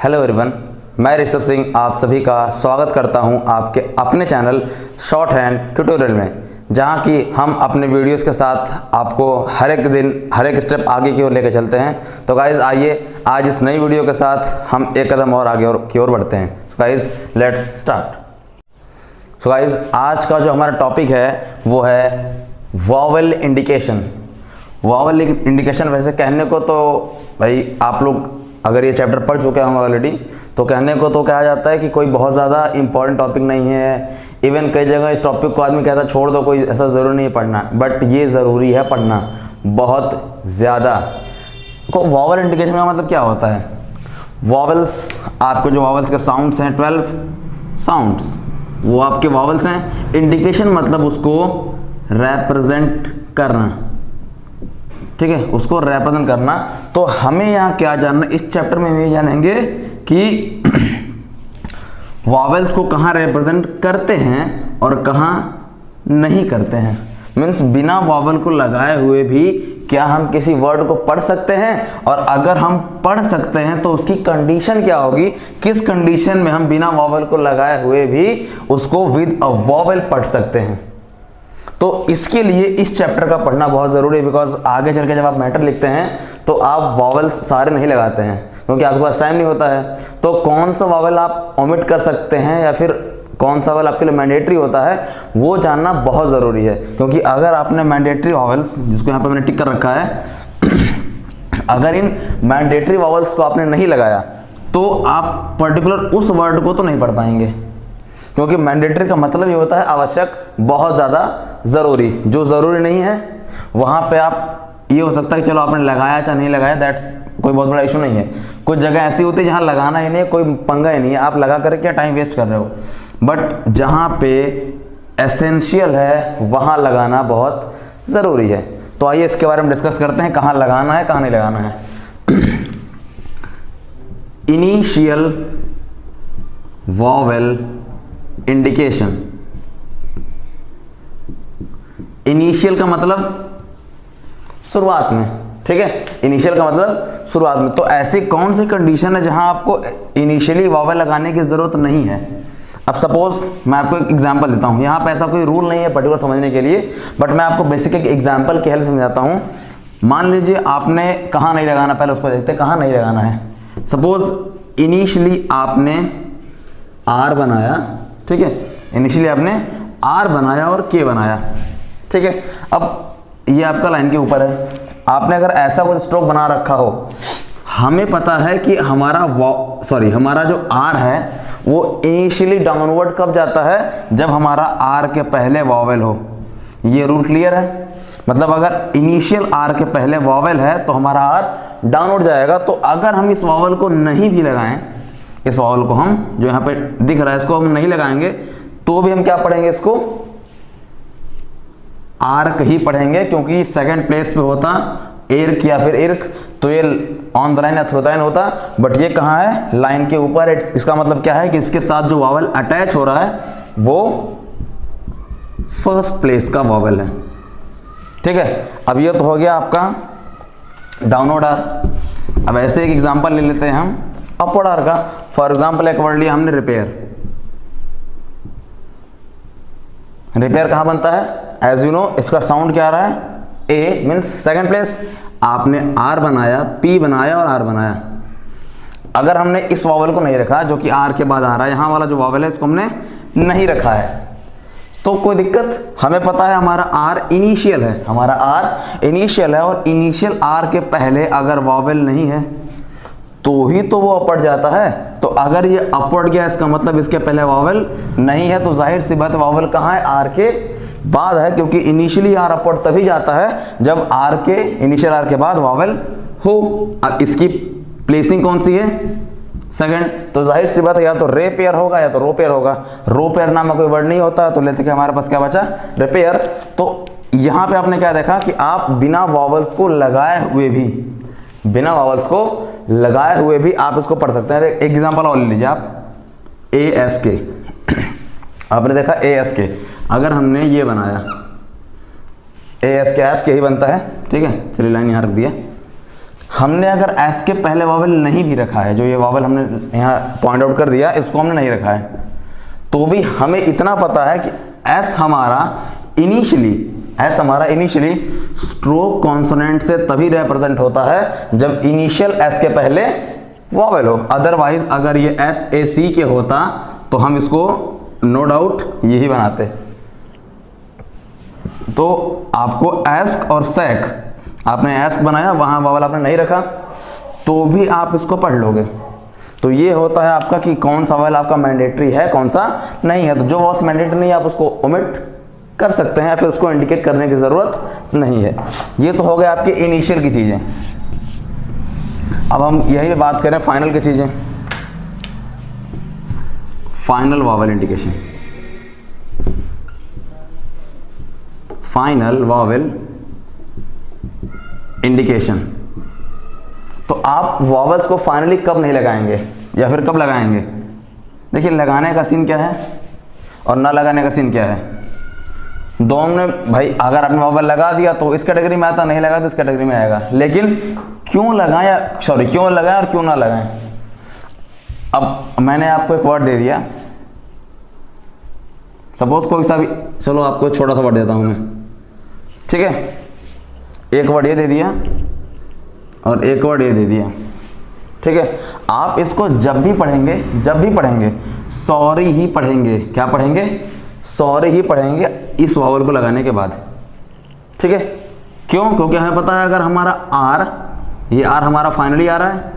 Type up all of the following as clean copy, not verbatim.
Hello everyone, मैं ऋषभ सिंह आप सभी का स्वागत करता हूं आपके अपने चैनल शॉर्ट हैंड ट्यूटोरियल में, जहां की हम अपने वीडियोस के साथ आपको हर एक दिन हर एक स्टेप आगे की ओर लेकर चलते हैं। तो गाइज़ आइए आज इस नई वीडियो के साथ हम एक कदम और आगे की ओर बढ़ते हैं। तो guys let's start. So guys आज का जो हमारा टॉपिक है वो है वॉवेल इंडिकेशन। वॉवेल इंडिकेशन वैसे कहने को तो भाई आप लोग अगर ये चैप्टर पढ़ चुके होंगे ऑलरेडी, तो कहने को तो कहा जाता है कि कोई बहुत ज़्यादा इंपॉर्टेंट टॉपिक नहीं है। इवन कई जगह इस टॉपिक को आदमी कहता है छोड़ दो, कोई ऐसा ज़रूरी नहीं पढ़ना, बट ये ज़रूरी है पढ़ना बहुत ज़्यादा। को वॉवेल इंडिकेशन का मतलब क्या होता है? वॉवेल्स, आपके जो वॉवेल्स के साउंड्स हैं 12 साउंड्स, वो आपके वॉवेल्स हैं। इंडिकेशन मतलब उसको रिप्रेजेंट करना, ठीक है, उसको रिप्रेजेंट करना। तो हमें यहाँ क्या जानना, इस चैप्टर में हम ये जानेंगे कि वॉवेल्स को कहाँ रिप्रेजेंट करते हैं और कहाँ नहीं करते हैं। मीन्स बिना वॉवेल को लगाए हुए भी क्या हम किसी वर्ड को पढ़ सकते हैं, और अगर हम पढ़ सकते हैं तो उसकी कंडीशन क्या होगी, किस कंडीशन में हम बिना वॉवेल को लगाए हुए भी उसको विद अ वॉवेल पढ़ सकते हैं। तो इसके लिए इस चैप्टर का पढ़ना बहुत ज़रूरी है, बिकॉज आगे चल के जब आप मैटर लिखते हैं तो आप वॉवेल्स सारे नहीं लगाते हैं क्योंकि आपके पास टाइम नहीं होता है। तो कौन सा वॉवेल आप ओमिट कर सकते हैं या फिर कौन सा वॉवेल आपके लिए मैंडेटरी होता है, वो जानना बहुत ज़रूरी है। क्योंकि अगर आपने मैंडेटरी वॉवेल्स, जिसको यहाँ पर मैंने टिक कर रखा है, अगर इन मैंडेटरी वॉवेल्स को आपने नहीं लगाया तो आप पर्टिकुलर उस वर्ड को तो नहीं पढ़ पाएंगे। क्योंकि मैंडेटरी का मतलब ये होता है आवश्यक, बहुत ज़्यादा ज़रूरी। जो ज़रूरी नहीं है वहाँ पे आप, ये हो सकता है कि चलो आपने लगाया चाहे नहीं लगाया, दैट्स कोई बहुत बड़ा इशू नहीं है। कुछ जगह ऐसी होती है जहाँ लगाना ही नहीं है, कोई पंगा ही नहीं है, आप लगा कर क्या टाइम वेस्ट कर रहे हो। बट जहाँ पे एसेंशियल है वहाँ लगाना बहुत ज़रूरी है। तो आइए इसके बारे में डिस्कस करते हैं, कहाँ लगाना है कहाँ नहीं लगाना है। Initial vowel indication. इनिशियल का मतलब शुरुआत में, ठीक है, इनिशियल का मतलब शुरुआत में। तो ऐसी कौन सी कंडीशन है जहां आपको इनिशियली वॉवेल लगाने की जरूरत नहीं है। अब सपोज मैं आपको एक एग्जांपल देता हूं, यहाँ पे ऐसा कोई रूल नहीं है पर्टिकुलर समझने के लिए, बट मैं आपको बेसिक एक एग्जांपल की हेल्प समझाता हूं। मान लीजिए आपने कहाँ नहीं लगाना, पहले उसको देखते हैं कहाँ नहीं लगाना है। सपोज इनिशियली आपने आर बनाया, ठीक है, इनिशियली आपने आर बनाया और के बनाया, ठीक है। अब ये आपका लाइन के ऊपर है, आपने अगर ऐसा कुछ स्ट्रोक बना रखा हो, हमें पता है कि हमारा हमारा जो आर है वो इनिशियली डाउनवर्ड कब जाता है, जब हमारा आर के पहले वॉवेल हो। ये रूल क्लियर है? मतलब अगर इनिशियल आर के पहले वॉवेल है तो हमारा आर डाउनवर्ड जाएगा। तो अगर हम इस वॉवेल को नहीं भी लगाएं, इस वॉवेल को हम जो यहाँ पे दिख रहा है इसको हम नहीं लगाएंगे, तो भी हम क्या पढ़ेंगे, इसको आर्क ही पढ़ेंगे, क्योंकि सेकंड प्लेस पे होता एर्क या फिर इर्क, तो ये ऑन द लाइन या थ्रू द लाइन होता, बट ये कहाँ है, लाइन के ऊपर। इसका मतलब क्या है कि इसके साथ जो वॉवेल अटैच हो रहा है वो फर्स्ट प्लेस का वॉवेल है, ठीक है। अब ये तो हो गया आपका डाउनवर्ड आर। अब ऐसे एक एग्जांपल ले लेते हैं हम अपवर्ड आर का। फॉर एग्जांपल एक वर्ड लिया हमने रिपेयर। रिपेयर कहाँ बनता है, एज यू नो इसका साउंड क्या आ रहा है, ए मीन्स सेकंड प्लेस। आपने आर बनाया, पी बनाया और आर बनाया। अगर हमने इस वॉवेल को नहीं रखा जो कि आर के बाद आ रहा है, यहाँ वाला जो वॉवेल है इसको हमने नहीं रखा है, तो कोई दिक्कत। हमें पता है हमारा आर इनिशियल है, हमारा आर इनिशियल है, और इनिशियल आर के पहले अगर वॉवेल नहीं है तो ही तो वो अपवर्ड जाता है। तो अगर ये अपवर्ड गया इसका मतलब इसके पहले वॉवेल नहीं है, तो जाहिर सी बात वॉवेल कहाँ है, आर के बाद है, क्योंकि इनिशियली आर अपवर्ड तभी जाता है जब आर के इनिशियल आर के बाद वॉवेल हो। अब इसकी प्लेसिंग कौन सी है, सेकंड। तो जाहिर सी बात है या तो रे पेयर होगा या तो रो पेयर होगा। रो पेयर नाम का कोई वर्ड नहीं होता, तो लेते कि हमारे पास क्या बचा, रिपेयर। तो यहाँ पे आपने क्या देखा कि आप बिना वॉवेल्स को लगाए हुए भी, बिना वॉवेल्स को लगाए हुए भी आप इसको पढ़ सकते हैं। एक एग्जांपल और ले लीजिए आप, ए एस के। आपने देखा ए एस के, अगर हमने ये बनाया ए एस के ही बनता है, ठीक है, चलिए लाइन यहाँ रख दिया। हमने अगर एस के पहले वावल नहीं भी रखा है, जो ये वावल हमने यहाँ पॉइंट आउट कर दिया, इसको हमने नहीं रखा है, तो भी हमें इतना पता है कि एस हमारा इनिशियली स्ट्रोक कॉन्सोनेंट से तभी रिप्रेजेंट होता है जब इनिशियल एस के पहले वावल हो। अदरवाइज अगर ये एस ए सी के होता तो हम इसको नो डाउट यही बनाते। तो आपको एस्क और सैक, आपने एस्क बनाया, वहां वावल आपने नहीं रखा, तो भी आप इसको पढ़ लोगे। तो ये होता है आपका कि कौन सा वावल आपका मैंडेटरी है, कौन सा नहीं है। तो जो वावल्स मैंडेटरी नहीं है आप उसको ओमिट कर सकते हैं, फिर उसको इंडिकेट करने की जरूरत नहीं है। ये तो हो गया आपके इनिशियल की चीजें। अब हम यही बात करें फाइनल की चीजें। Final vowel indication, final vowel indication. तो आप वावल्स को फाइनली कब नहीं लगाएंगे या फिर कब लगाएंगे? देखिए, लगाने का सीन क्या है और ना लगाने का सीन क्या है। दोनों में भाई, अगर आपने वावल लगा दिया तो इस कैटेगरी में आता, नहीं लगा तो इस कैटेगरी में आएगा। लेकिन क्यों लगाएं और क्यों ना लगाएं। अब मैंने आपको एक वर्ड दे दिया, सपोज कोई सा भी, चलो आपको छोटा सा वर्ड देता हूं मैं, ठीक है। एक वर्ड ये दे दिया और एक वर्ड ये दे दिया, ठीक है। आप इसको जब भी पढ़ेंगे सॉरी ही पढ़ेंगे। क्या पढ़ेंगे? सॉरी ही पढ़ेंगे इस वावल को लगाने के बाद, ठीक है। क्यों? क्योंकि हमें पता है अगर हमारा आर, ये आर हमारा फाइनली आ रहा है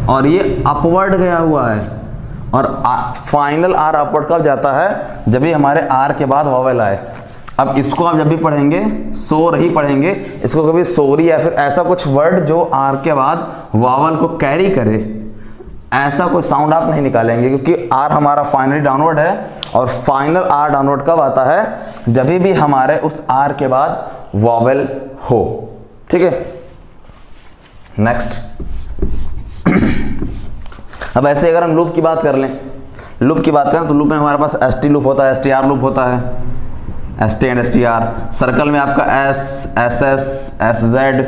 और ये अपवर्ड गया हुआ है, और फाइनल आर अपवर्ड कब जाता है? जब भी हमारे आर के बाद वावल आए। अब इसको आप जब भी पढ़ेंगे सोर ही पढ़ेंगे, इसको कभी सोरी या फिर ऐसा कुछ वर्ड जो आर के बाद वावल को कैरी करे, ऐसा कोई साउंड आप नहीं निकालेंगे, क्योंकि आर हमारा फाइनली डाउनवर्ड है। और फाइनल आर डाउनवर्ड कब आता है? जब भी हमारे उस आर के बाद वावल हो, ठीक है। नेक्स्ट, अब ऐसे अगर हम लूप की बात कर लें, तो लूप में हमारे पास एस टी लूप होता है, एस टी आर लूप होता है, S T and S T R. Circle में आपका S, S S, S Z,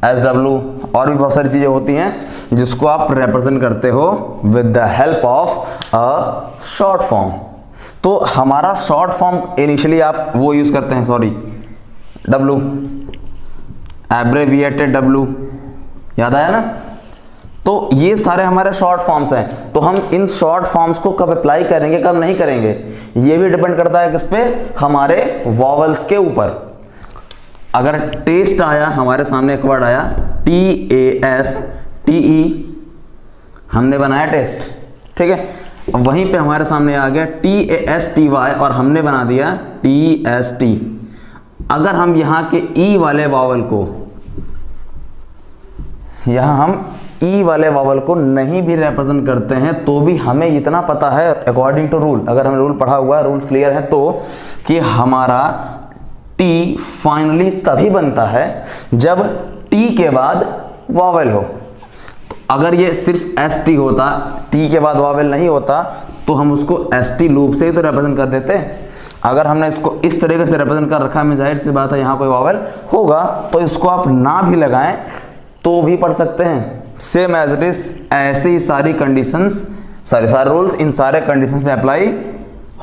S W और भी बहुत सारी चीजें होती हैं जिसको आप रिप्रेजेंट करते हो with the help of a short form. तो हमारा शॉर्ट फॉर्म इनिशियली आप वो यूज करते हैं, सॉरी, डब्ल्यू, एब्रेविएटेड डब्ल्यू, याद आया ना। तो ये सारे हमारे शॉर्ट फॉर्म्स हैं। तो हम इन शॉर्ट फॉर्म्स को कब अप्लाई करेंगे, कब नहीं करेंगे, ये भी डिपेंड करता है किस पे? हमारे वॉवल्स के ऊपर। अगर टेस्ट आया, हमारे सामने एक वर्ड आया TASTE, हमने बनाया टेस्ट, ठीक है। अब वहीं पे हमारे सामने आ गया TASTY और हमने बना दिया TST। अगर हम यहाँ के ई वाले वावल को, यहाँ हम ई वाले वावल को नहीं भी रिप्रेजेंट करते हैं, तो भी हमें इतना पता है अकॉर्डिंग टू रूल, अगर हमने रूल पढ़ा हुआ है, रूल क्लियर है, तो कि हमारा टी फाइनली तभी बनता है जब टी के बाद वावल हो। तो अगर ये सिर्फ एस टी होता, टी के बाद वावल नहीं होता, तो हम उसको एस टी लूप से ही तो रिप्रेजेंट कर देते। अगर हमने इसको इस तरीके से रिप्रेजेंट कर रखा है, जाहिर सी बात है यहाँ कोई वावल होगा, तो इसको आप ना भी लगाएं तो भी पढ़ सकते हैं। सेम एज इट इज, ऐसी ही सारी कंडीशंस, सारे रूल्स इन सारे कंडीशंस में अप्लाई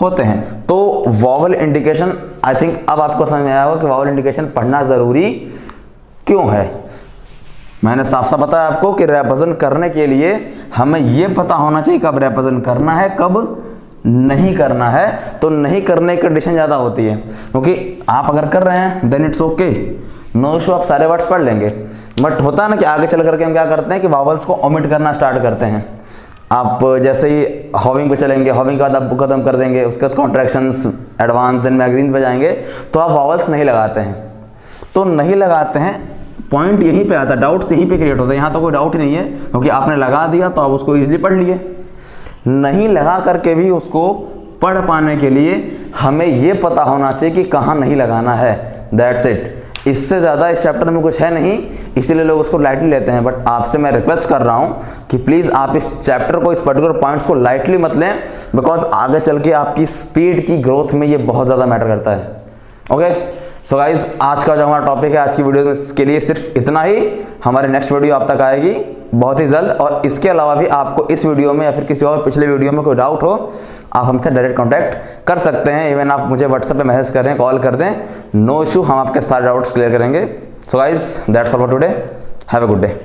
होते हैं। तो वावल इंडिकेशन, आई थिंक अब आपको समझ में आया होगा कि वावल इंडिकेशन पढ़ना जरूरी क्यों है। मैंने साफ साफ बताया आपको कि रिप्रेजेंट करने के लिए हमें यह पता होना चाहिए कब रिप्रेजेंट करना है, कब नहीं करना है। तो नहीं करने की कंडीशन ज्यादा होती है, क्योंकि आप अगर कर रहे हैं then it's okay, no issue, आप सारे वर्ड्स पढ़ लेंगे। बट होता है ना कि आगे चल करके हम क्या करते हैं कि वावल्स को ओमिट करना स्टार्ट करते हैं। आप जैसे ही हॉविंग पे चलेंगे, हॉविंग के बाद आप खत्म कर देंगे, उसके बाद कॉन्ट्रैक्शंस, एडवांस, देन मैगजीन पे जाएंगे, तो आप वावल्स नहीं लगाते हैं। तो नहीं लगाते हैं, पॉइंट यहीं पे आता है, डाउट्स यहीं पे क्रिएट होता है। यहाँ तो कोई डाउट ही नहीं है, क्योंकि आपने लगा दिया तो आप उसको ईजिली पढ़ लिए। नहीं लगा करके भी उसको पढ़ पाने के लिए हमें ये पता होना चाहिए कि कहाँ नहीं लगाना है, दैट्स इट। इससे ज़्यादा इस चैप्टर में कुछ है नहीं, इसीलिए लोग उसको लाइटली लेते हैं। बट आपसे मैं रिक्वेस्ट कर रहा हूँ कि प्लीज़ आप इस चैप्टर को, इस पर्टिकुलर पॉइंट्स को लाइटली मत लें, बिकॉज आगे चल के आपकी स्पीड की ग्रोथ में ये बहुत ज़्यादा मैटर करता है। ओके, सो गाइज आज का जो हमारा टॉपिक है आज की वीडियो में के लिए सिर्फ इतना ही। हमारी नेक्स्ट वीडियो आप तक आएगी बहुत ही जल्द। और इसके अलावा भी आपको इस वीडियो में या फिर किसी और पिछले वीडियो में कोई डाउट हो आप हमसे डायरेक्ट कांटेक्ट कर सकते हैं। इवन आप मुझे व्हाट्सएप पे मैसेज करें, कॉल कर दें, नो इशू, हम आपके सारे डाउट्स क्लियर करेंगे। So guys that's all for today, have a good day.